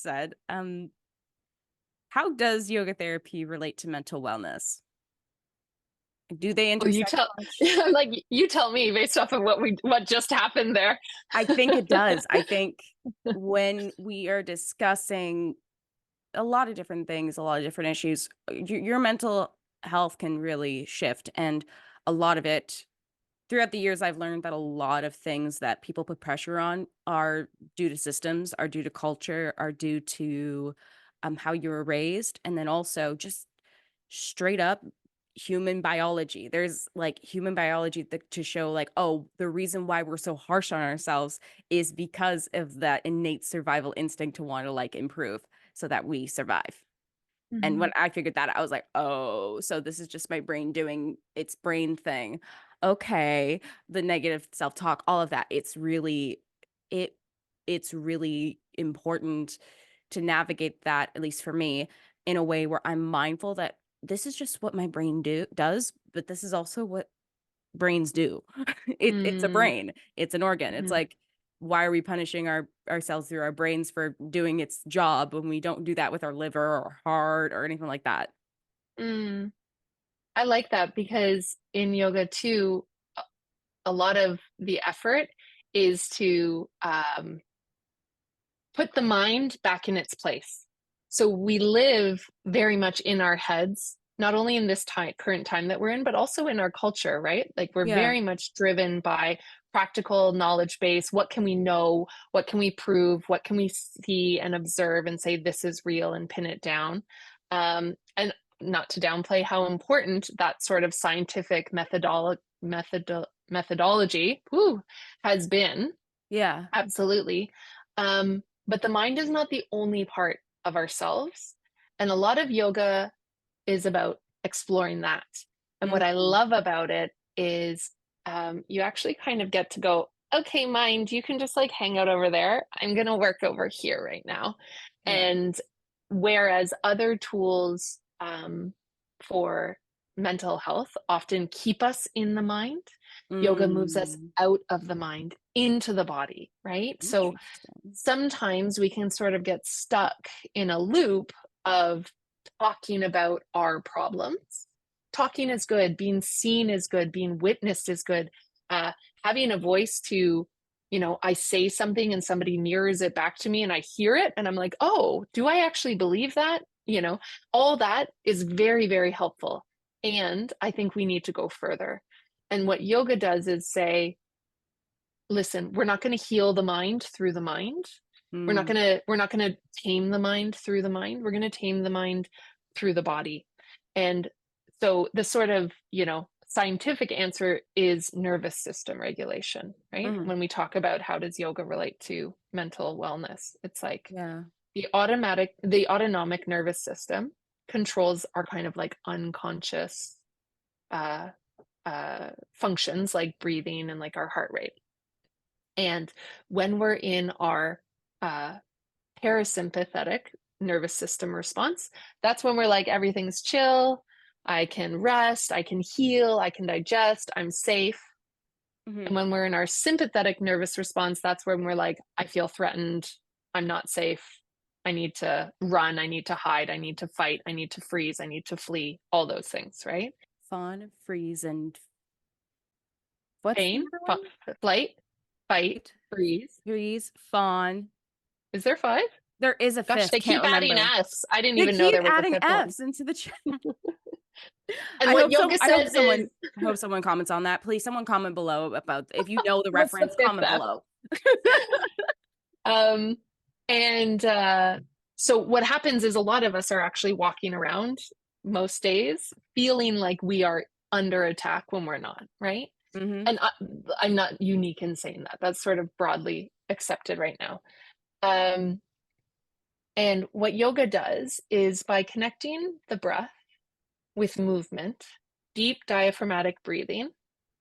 said, how does yoga therapy relate to mental wellness? Do they Well, you intersect tell, much? like, you tell me based off of what just happened there. I think it does. I think when we are discussing a lot of different things, a lot of different issues, your mental health can really shift. And a lot of it, throughout the years, I've learned that a lot of things that people put pressure on are due to systems, are due to culture, are due to how you were raised. And then also just straight up human biology. There's like human biology to show like, oh, the reason why we're so harsh on ourselves is because of that innate survival instinct to want to like improve so that we survive. And Mhm. when I figured that out, I was like, oh, so this is just my brain doing its brain thing. Okay. The negative self-talk, all of that. It it's really important to navigate that, at least for me, in a way where I'm mindful that this is just what my brain does, but this is also what brains do. It's a Mm, brain. It's an organ. It's mhm. like, why are we punishing ourselves through our brains for doing its job when we don't do that with our liver or heart or anything like that? Mm. I like that because in yoga too, a lot of the effort is to put the mind back in its place. So we live very much in our heads, not only in this current time that we're in, but also in our culture, right? Like we're Yeah. very much driven by practical knowledge base. What can we know? What can we prove? What can we see and observe and say this is real and pin it down? And not to downplay how important that sort of scientific methodology has been. Yeah. Absolutely. But the mind is not the only part of ourselves. And a lot of yoga is about exploring that. And what I Mhm. love about it is you actually kind of get to go, okay, mind, you can just like hang out over there. I'm going to work over here right now. Yeah. And whereas other tools for mental health often keep us in the mind, yoga moves us Mm. out of the mind into the body, right? So Interesting. sometimes we can sort of get stuck in a loop of talking about our problems. Talking is good, being seen is good, being witnessed is good. Uh, Having a voice to, I say something and somebody mirrors it back to me and I hear it and I'm like, oh, do I actually believe that? All that is very, very helpful. And I think we need to go further. And what yoga does is say, listen, we're not going to heal the mind through the mind. Mm. We're not going to tame the mind through the mind. We're going to tame the mind through the body. And so the sort of, scientific answer is nervous system regulation, right? Mhm. When we talk about how does yoga relate to mental wellness, it's like Yeah. the autonomic nervous system controls our kind of like unconscious uh, functions like breathing and like our heart rate. And when we're in our uh, parasympathetic nervous system response, that's when we're like, everything's chill. I can rest, I can heal, I can digest, I'm safe. And Mhm. when we're in our sympathetic nervous response, that's when we're like, I feel threatened, I'm not safe, I need to run, I need to hide, I need to fight, I need to freeze, I need to flee, all those things, right? Fawn, freeze, and what's the Pain, other one? flight, fight, Fight, freeze. freeze, fawn. Is there five? There is a Gosh, fifth. they Can't keep adding remember. F's. I didn't They even know keep there was a adding fifth one. F's into the chat. And what yoga I hope says is, someone comments on that. Please, someone comment below about if you know the what's the reference. fifth Comment F? below. Um, and so what happens is a lot of us are actually walking around most days feeling like we are under attack when we're not, right? Hmm. And I'm not unique in saying that. That's sort of broadly accepted right now. Um, and what yoga does is by connecting the breath with movement, deep diaphragmatic breathing,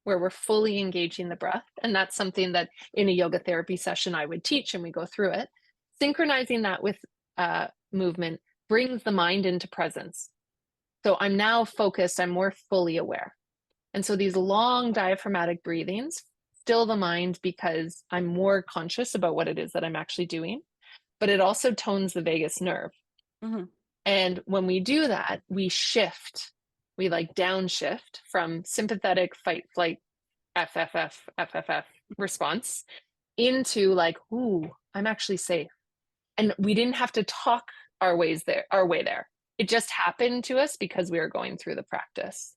where we're fully engaging the breath. And that's something that in a yoga therapy session I would teach and we go through it. Synchronizing that with movement brings the mind into presence. So I'm now focused, I'm more fully aware. And so these long diaphragmatic breathings still the mind because I'm more conscious about what it is that I'm actually doing. but it also tones the vagus nerve. Mm-hmm. And when we do that, we like downshift from sympathetic fight, flight, FFF response into like, ooh, I'm actually safe. And we didn't have to talk our way there. It just happened to us because we were going through the practice.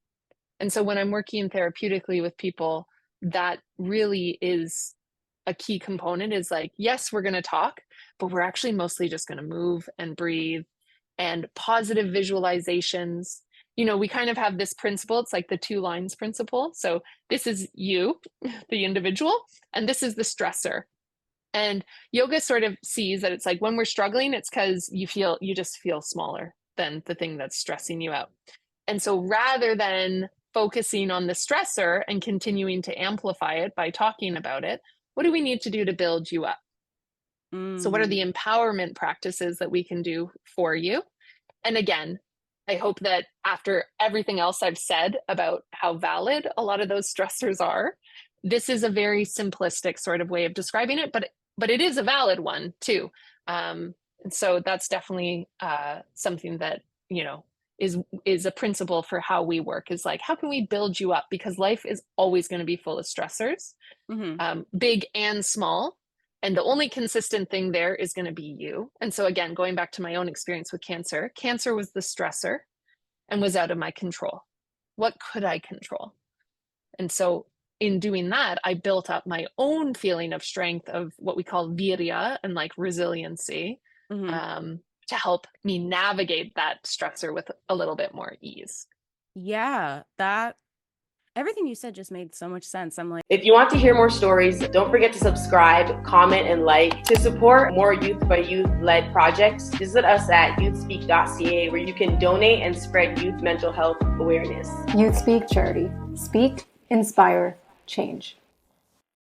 And so when I'm working therapeutically with people, that really is a key component, is like, yes, we're going to talk, but we're actually mostly just going to move and breathe, and positive visualizations. We kind of have this principle. It's like the 2 lines principle. So this is you, the individual, and this is the stressor. And yoga sort of sees that it's like when we're struggling, it's because you just feel smaller than the thing that's stressing you out. And so rather than focusing on the stressor and continuing to amplify it by talking about it, what do we need to do to build you up? So what are the empowerment practices that we can do for you? And again, I hope that after everything else I've said about how valid a lot of those stressors are, this is a very simplistic sort of way of describing it, but it is a valid one too. And so that's definitely something that, is a principle for how we work, is like, how can we build you up? Because life is always going to be full of stressors, big and small. And the only consistent thing there is going to be you. And so again, going back to my own experience with cancer was the stressor and was out of my control. What could I control? And so in doing that, I built up my own feeling of strength, of what we call virya, and like resiliency, to help me navigate that stressor with a little bit more ease. Yeah, everything you said just made so much sense. I'm like, if you want to hear more stories, don't forget to subscribe, comment, and like. To support more youth by youth led projects, visit us at youthspeak.ca, where you can donate and spread youth mental health awareness. YouthSpeak Charity. Speak, inspire, change.